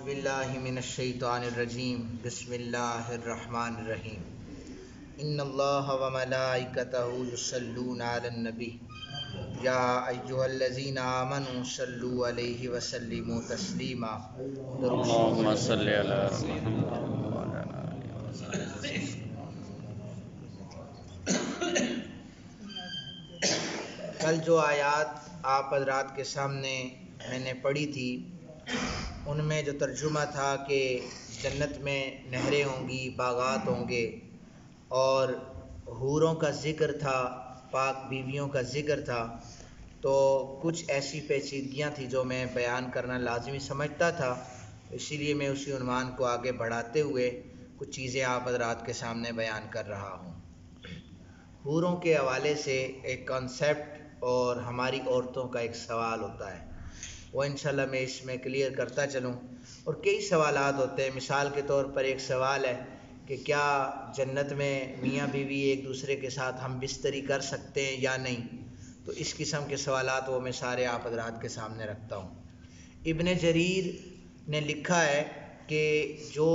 باللہ من الشیطان الرجیم بسم اللہ الرحمن الرحیم ان اللہ وملائکتہ یصلون علی النبی یا ایہا الذین آمنوا صلوا علیہ وسلموا تسلیما اللہم صلی علی محمد وعلی آلہ وصحبہ۔ کل جو آیات آپ حضرات کے سامنے میں نے پڑھی تھی ان میں جو ترجمہ تھا کہ جنت میں نہریں ہوں گی، باغات ہوں گے اور حوروں کا ذکر تھا، پاک بیویوں کا ذکر تھا، تو کچھ ایسی پیچیدگیاں تھیں جو میں بیان کرنا لازمی سمجھتا تھا، اسی لیے میں اسی عنوان کو آگے بڑھاتے ہوئے کچھ چیزیں آپ حضرات کے سامنے بیان کر رہا ہوں۔ حوروں کے حوالے سے ایک کانسیپٹ اور ہماری عورتوں کا ایک سوال ہوتا ہے، وہ انشاءاللہ میں اس میں کلیئر کرتا چلوں، اور کئی سوالات ہوتے ہیں۔ مثال کے طور پر ایک سوال ہے کہ کیا جنت میں میاں بیوی ایک دوسرے کے ساتھ ہم بستری کر سکتے ہیں یا نہیں، تو اس قسم کے سوالات وہ میں سارے آپ حضرات کے سامنے رکھتا ہوں۔ ابن جریر نے لکھا ہے کہ جو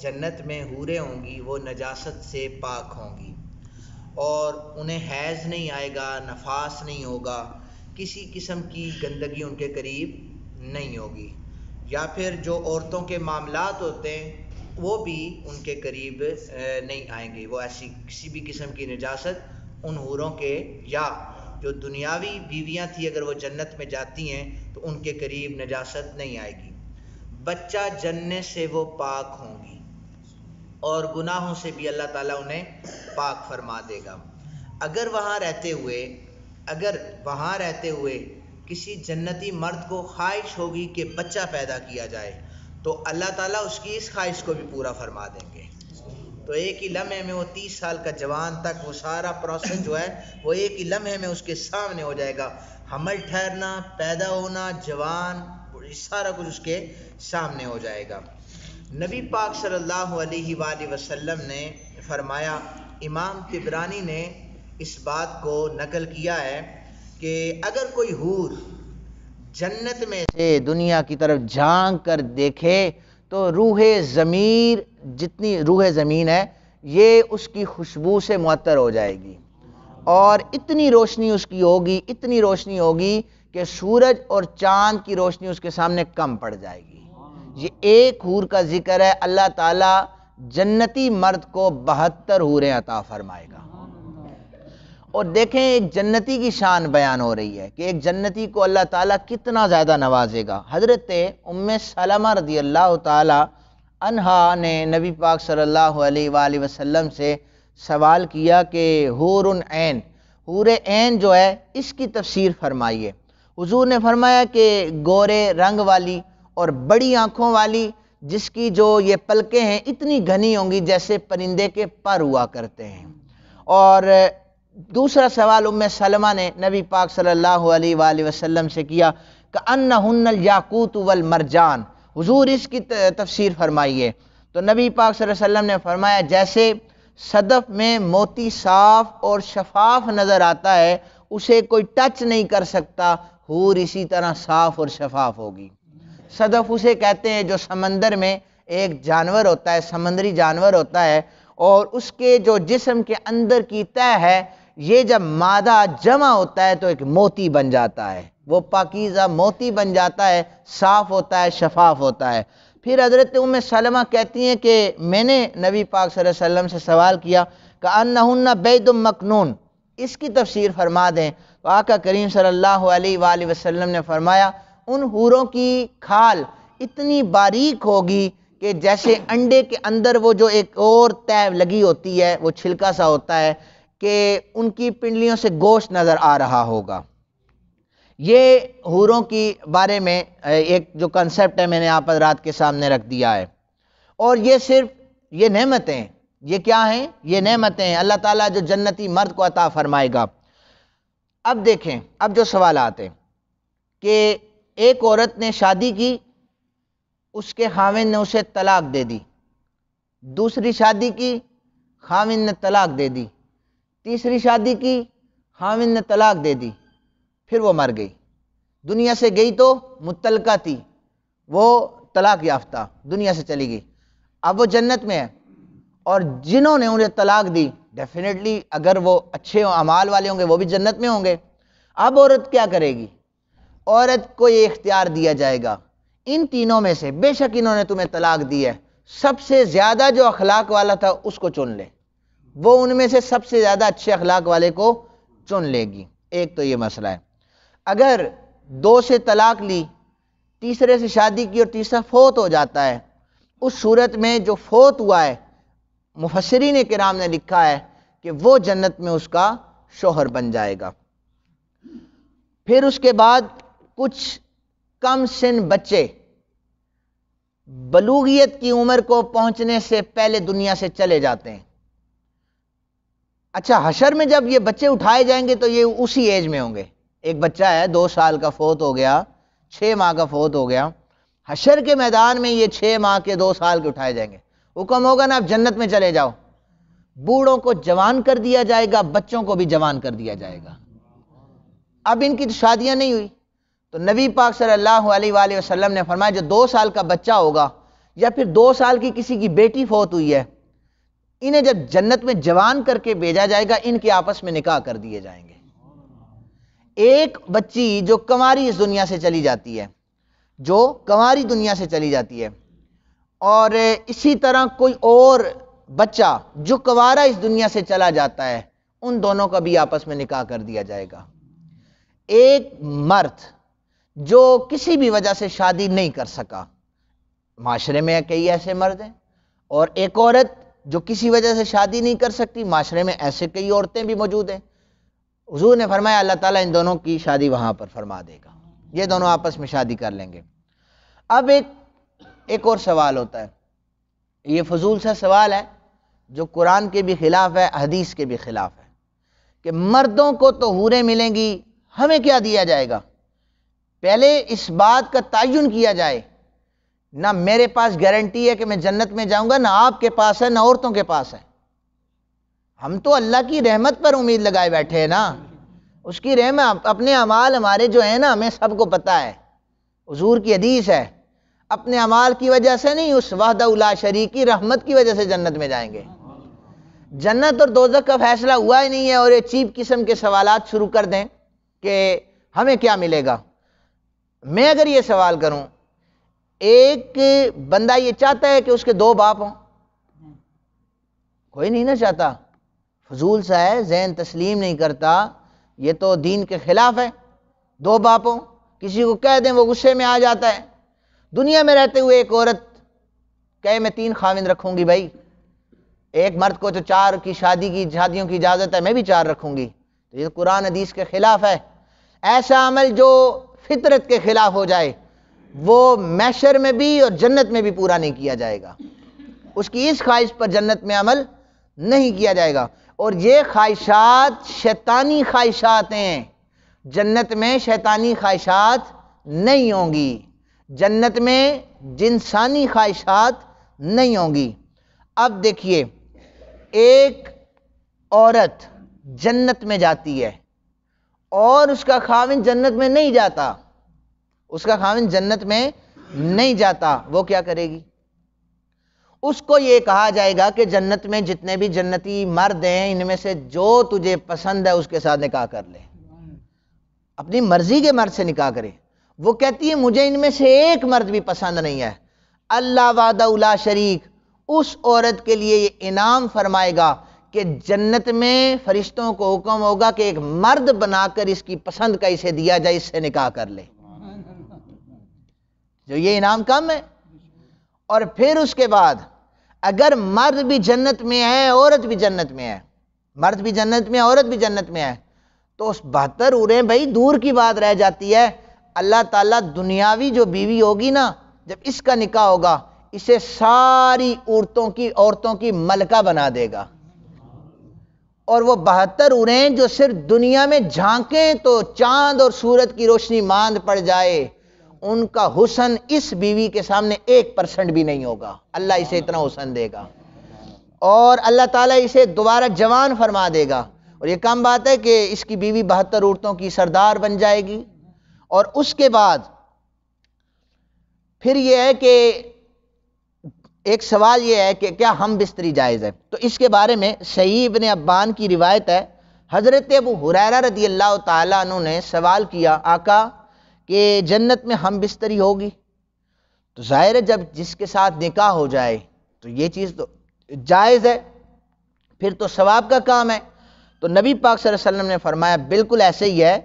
جنت میں حوریں ہوں گی وہ نجاست سے پاک ہوں گی اور انہیں حیض نہیں آئے گا، نفاس نہیں ہوگا، کسی قسم کی گندگی ان کے قریب نہیں ہوگی، یا پھر جو عورتوں کے معاملات ہوتے ہیں وہ بھی ان کے قریب نہیں آئیں گے، وہ ایسی کسی بھی قسم کی نجاست ان حوروں کے، یا جو دنیاوی بیویاں تھیں اگر وہ جنت میں جاتی ہیں تو ان کے قریب نجاست نہیں آئے گی۔ بچہ جننے سے وہ پاک ہوں گی اور گناہوں سے بھی اللہ تعالیٰ انہیں پاک فرما دے گا۔ اگر وہاں رہتے ہوئے کسی جنتی مرد کو خواہش ہوگی کہ بچہ پیدا کیا جائے تو اللہ تعالیٰ اس کی اس خواہش کو بھی پورا فرما دیں گے۔ تو ایک ہی لمحے میں وہ 30 سال کا جوان تک وہ سارا پروسیس جو ہے وہ ایک ہی لمحے میں اس کے سامنے ہو جائے گا، حمل ٹھہرنا، پیدا ہونا، جوان، سارا کچھ اس کے سامنے ہو جائے گا۔ نبی پاک صلی اللہ علیہ وآلہ وسلم نے فرمایا، امام طبرانی نے اس بات کو نقل کیا ہے کہ اگر کوئی حور جنت میں سے دنیا کی طرف جھانک کر دیکھے تو روح ضمیر، جتنی روح زمین ہے یہ اس کی خوشبو سے معطر ہو جائے گی، اور اتنی روشنی اس کی ہوگی، اتنی روشنی ہوگی کہ سورج اور چاند کی روشنی اس کے سامنے کم پڑ جائے گی۔ یہ ایک حور کا ذکر ہے، اللہ تعالیٰ جنتی مرد کو 72 حوریں عطا فرمائے گا۔ اور دیکھیں ایک جنتی کی شان بیان ہو رہی ہے کہ ایک جنتی کو اللہ تعالیٰ کتنا زیادہ نوازے گا۔ حضرت ام سلمہ رضی اللہ تعالیٰ عنہا نے نبی پاک صلی اللہ علیہ وآلہ وسلم سے سوال کیا کہ حور عین، حور عین جو ہے اس کی تفسیر فرمائیے۔ حضور نے فرمایا کہ گورے رنگ والی اور بڑی آنکھوں والی، جس کی جو یہ پلکیں ہیں اتنی گھنی ہوں گی جیسے پرندے کے پر ہوا کرتے ہیں۔ اور دوسرا سوال ام سلمہ نے نبی پاک صلی اللہ علیہ وآلہ وسلم سے کیا کأنہن الیاقوت والمرجان، حضور اس کی تفسیر فرمائیے۔ تو نبی پاک صلی اللہ علیہ وسلم نے فرمایا جیسے صدف میں موتی صاف اور شفاف نظر آتا ہے، اسے کوئی ٹچ نہیں کر سکتا، حور اسی طرح صاف اور شفاف ہوگی۔ صدف اسے کہتے ہیں جو سمندر میں ایک جانور ہوتا ہے، سمندری جانور ہوتا ہے، اور اس کے جو جسم کے اندر کی تہ ہے یہ جب مادہ جمع ہوتا ہے تو ایک موتی بن جاتا ہے، وہ پاکیزہ موتی بن جاتا ہے، صاف ہوتا ہے، شفاف ہوتا ہے۔ پھر حضرت ام سلمہ کہتی ہیں کہ میں نے نبی پاک صلی اللہ علیہ وسلم سے سوال کیا کأنہن بید مکنون، اس کی تفسیر فرما دیں۔ تو آقا کریم صلی اللہ علیہ وآلہ وسلم نے فرمایا ان حوروں کی کھال اتنی باریک ہوگی کہ جیسے انڈے کے اندر وہ جو ایک اور تہ لگی ہوتی ہے، وہ چھلکا سا ہوتا ہے، کہ ان کی پنڈلیوں سے گوشت نظر آ رہا ہوگا۔ یہ حوروں کی بارے میں ایک جو کنسپٹ ہے میں نے آپ حضرات کے سامنے رکھ دیا ہے، اور یہ صرف یہ نعمتیں، یہ کیا ہیں؟ یہ نعمتیں ہیں اللہ تعالیٰ جو جنتی مرد کو عطا فرمائے گا۔ اب دیکھیں، اب جو سوالات ہیں کہ ایک عورت نے شادی کی، اس کے خاوند نے اسے طلاق دے دی، دوسری شادی کی، خاوند نے طلاق دے دی، تیسری شادی کی، خاوند نے طلاق دے دی، پھر وہ مر گئی، دنیا سے گئی تو مطلقہ تھی، وہ طلاق یافتہ دنیا سے چلی گئی، اب وہ جنت میں ہے، اور جنہوں نے انہیں طلاق دی ڈیفینیٹلی اگر وہ اچھے اعمال والے ہوں گے وہ بھی جنت میں ہوں گے۔ اب عورت کیا کرے گی؟ عورت کو یہ اختیار دیا جائے گا ان تینوں میں سے، بے شک انہوں نے تمہیں طلاق دی ہے، سب سے زیادہ جو اخلاق والا تھا اس کو چن لے، وہ ان میں سے سب سے زیادہ اچھے اخلاق والے کو چن لے گی۔ ایک تو یہ مسئلہ ہے۔ اگر 2 سے طلاق لی، تیسرے سے شادی کی اور تیسرا فوت ہو جاتا ہے، اس صورت میں جو فوت ہوا ہے مفسرین کرام نے لکھا ہے کہ وہ جنت میں اس کا شوہر بن جائے گا۔ پھر اس کے بعد کچھ کم سن بچے بلوغیت کی عمر کو پہنچنے سے پہلے دنیا سے چلے جاتے ہیں۔ اچھا، حشر میں جب یہ بچے اٹھائے جائیں گے تو یہ اسی ایج میں ہوں گے۔ ایک بچہ ہے 2 سال کا فوت ہو گیا، 6 ماہ کا فوت ہو گیا، حشر کے میدان میں یہ 6 ماہ کے 2 سال کے اٹھائے جائیں گے، حکم ہوگا نا اب جنت میں چلے جاؤ۔ بوڑھوں کو جوان کر دیا جائے گا، بچوں کو بھی جوان کر دیا جائے گا۔ اب ان کی تو شادیاں نہیں ہوئی، تو نبی پاک صلی اللہ علیہ وآلہ وسلم نے فرمایا جو 2 سال کا بچہ ہوگا یا پھر 2 سال کی کسی کی بیٹی فوت ہوئی ہے، انہیں جب جنت میں جوان کر کے بھیجا جائے گا، ان کے آپس میں نکاح کر دیے جائیں گے۔ ایک بچی جو کنواری اس دنیا سے چلی جاتی ہے، جو کنواری دنیا سے چلی جاتی ہے، اور اسی طرح کوئی اور بچہ جو کنوارا اس دنیا سے چلا جاتا ہے، ان دونوں کا بھی آپس میں نکاح کر دیا جائے گا۔ ایک مرد جو کسی بھی وجہ سے شادی نہیں کر سکا، معاشرے میں کئی ایسے مرد ہیں، اور ایک عورت جو کسی وجہ سے شادی نہیں کر سکتی، معاشرے میں ایسے کئی عورتیں بھی موجود ہیں۔ حضور نے فرمایا اللہ تعالیٰ ان دونوں کی شادی وہاں پر فرما دے گا، یہ دونوں آپس میں شادی کر لیں گے۔ اب ایک اور سوال ہوتا ہے، یہ فضول سا سوال ہے جو قرآن کے بھی خلاف ہے، حدیث کے بھی خلاف ہے، کہ مردوں کو تو حوریں ملیں گی، ہمیں کیا دیا جائے گا؟ پہلے اس بات کا تعین کیا جائے، نہ میرے پاس گارنٹی ہے کہ میں جنت میں جاؤں گا، نہ آپ کے پاس ہے، نہ عورتوں کے پاس ہے۔ ہم تو اللہ کی رحمت پر امید لگائے بیٹھے ہیں نا، اس کی رحمت، اپنے اعمال ہمارے جو ہیں نا ہمیں سب کو پتہ ہے، حضور کی حدیث ہے، اپنے اعمال کی وجہ سے نہیں، اس وحدہ لا شریک کی رحمت کی وجہ سے جنت میں جائیں گے۔ جنت اور دوزخ کا فیصلہ ہوا ہی نہیں ہے، اور یہ چیپ قسم کے سوالات شروع کر دیں کہ ہمیں کیا ملے گا۔ میں اگر یہ سوال کروں، ایک بندہ یہ چاہتا ہے کہ اس کے 2 باپ ہوں؟ کوئی نہیں نہ چاہتا، فضول سا ہے، ذہن تسلیم نہیں کرتا، یہ تو دین کے خلاف ہے۔ 2 باپ ہوں، کسی کو کہہ دیں وہ غصے میں آ جاتا ہے۔ دنیا میں رہتے ہوئے ایک عورت کہے میں 3 خاوند رکھوں گی، بھائی ایک مرد کو تو 4 کی شادیوں کی اجازت ہے، میں بھی 4 رکھوں گی، تو یہ قرآن حدیث کے خلاف ہے۔ ایسا عمل جو فطرت کے خلاف ہو جائے وہ محشر میں بھی اور جنت میں بھی پورا نہیں کیا جائے گا، اس کی اس خواہش پر جنت میں عمل نہیں کیا جائے گا۔ اور یہ خواہشات شیطانی خواہشات ہیں، جنت میں شیطانی خواہشات نہیں ہوں گی، جنت میں جنسانی خواہشات نہیں ہوں گی۔ اب دیکھیے، ایک عورت جنت میں جاتی ہے اور اس کا خاوند جنت میں نہیں جاتا، اس کا خاوند جنت میں نہیں جاتا، وہ کیا کرے گی؟ اس کو یہ کہا جائے گا کہ جنت میں جتنے بھی جنتی مرد ہیں ان میں سے جو تجھے پسند ہے اس کے ساتھ نکاح کر لے، اپنی مرضی کے مرد سے نکاح کرے۔ وہ کہتی ہے مجھے ان میں سے ایک مرد بھی پسند نہیں ہے، اللہ وحدہ لا شریک اس عورت کے لیے یہ انعام فرمائے گا کہ جنت میں فرشتوں کو حکم ہوگا کہ ایک مرد بنا کر اس کی پسند کا اسے دیا جائے، اس سے نکاح کر لے، جو یہ انعام کم ہے۔ اور پھر اس کے بعد اگر مرد بھی جنت میں ہے، عورت بھی جنت میں ہے، مرد بھی جنت میں ہے، عورت بھی جنت میں ہے، تو اس 72 حوریں بھائی دور کی بات رہ جاتی ہے۔ اللہ تعالیٰ دنیاوی جو بیوی ہوگی نا، جب اس کا نکاح ہوگا اسے ساری عورتوں کی ملکہ بنا دے گا، اور وہ 72 حوریں جو صرف دنیا میں جھانکیں تو چاند اور سورج کی روشنی ماند پڑ جائے، ان کا حسن اس بیوی کے سامنے 1% بھی نہیں ہوگا، اللہ اسے اتنا حسن دے گا، اور اللہ تعالیٰ اسے دوبارہ جوان فرما دے گا۔ اور یہ کم بات ہے کہ اس کی بیوی 72 عورتوں کی سردار بن جائے گی، اور اس کے بعد پھر یہ ہے کہ ایک سوال یہ ہے کہ کیا ہم بستری جائز ہے؟ تو اس کے بارے میں صحیح ابن ابان کی روایت ہے، حضرت ابو ہریرہ رضی اللہ تعالیٰ عنہ نے سوال کیا آقا کہ جنت میں ہم بستری ہوگی؟ تو ظاہر ہے جب جس کے ساتھ نکاح ہو جائے تو یہ چیز تو جائز ہے، پھر تو ثواب کا کام ہے۔ تو نبی پاک صلی اللہ علیہ وسلم نے فرمایا بالکل ایسے ہی ہے،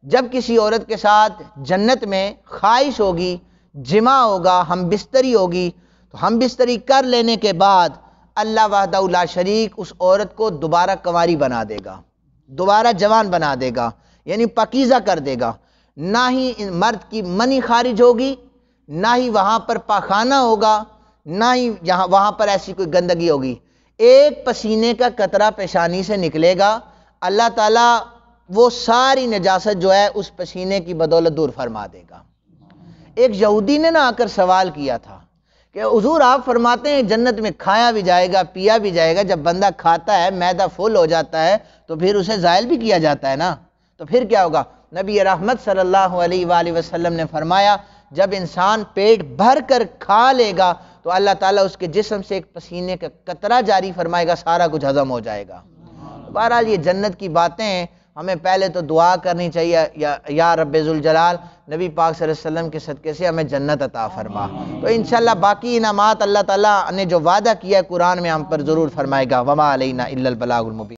جب کسی عورت کے ساتھ جنت میں خواہش ہوگی، جماع ہوگا، ہم بستری ہوگی، تو ہم بستری کر لینے کے بعد اللہ وحدہ لا شریک اس عورت کو دوبارہ کنواری بنا دے گا، دوبارہ جوان بنا دے گا، یعنی پاکیزہ کر دے گا۔ نہ ہی مرد کی منی خارج ہوگی، نہ ہی وہاں پر پاخانہ ہوگا، نہ ہی وہاں پر ایسی کوئی گندگی ہوگی۔ ایک پسینے کا قطرہ پیشانی سے نکلے گا، اللہ تعالیٰ وہ ساری نجاست جو ہے اس پسینے کی بدولت دور فرما دے گا۔ ایک یہودی نے نہ آ کر سوال کیا تھا کہ حضور آپ فرماتے ہیں جنت میں کھایا بھی جائے گا، پیا بھی جائے گا، جب بندہ کھاتا ہے معدہ فل ہو جاتا ہے تو پھر اسے زائل بھی کیا جاتا ہے نا، تو پھر کیا ہوگا؟ نبی رحمت صلی اللہ علیہ وآلہ وسلم نے فرمایا جب انسان پیٹ بھر کر کھا لے گا تو اللہ تعالیٰ اس کے جسم سے ایک پسینے کا قطرہ جاری فرمائے گا، سارا کچھ ہضم ہو جائے گا۔ بہرحال یہ جنت کی باتیں ہیں، ہمیں پہلے تو دعا کرنی چاہیے یا رب ذوالجلال نبی پاک صلی اللہ علیہ وسلم کے صدقے سے ہمیں جنت عطا فرما۔ تو انشاءاللہ باقی انعامات اللہ تعالیٰ نے جو وعدہ کیا ہے قرآن میں ہم پر ضرور فرمائے گا۔ وما علینا الا البلاغ المبین۔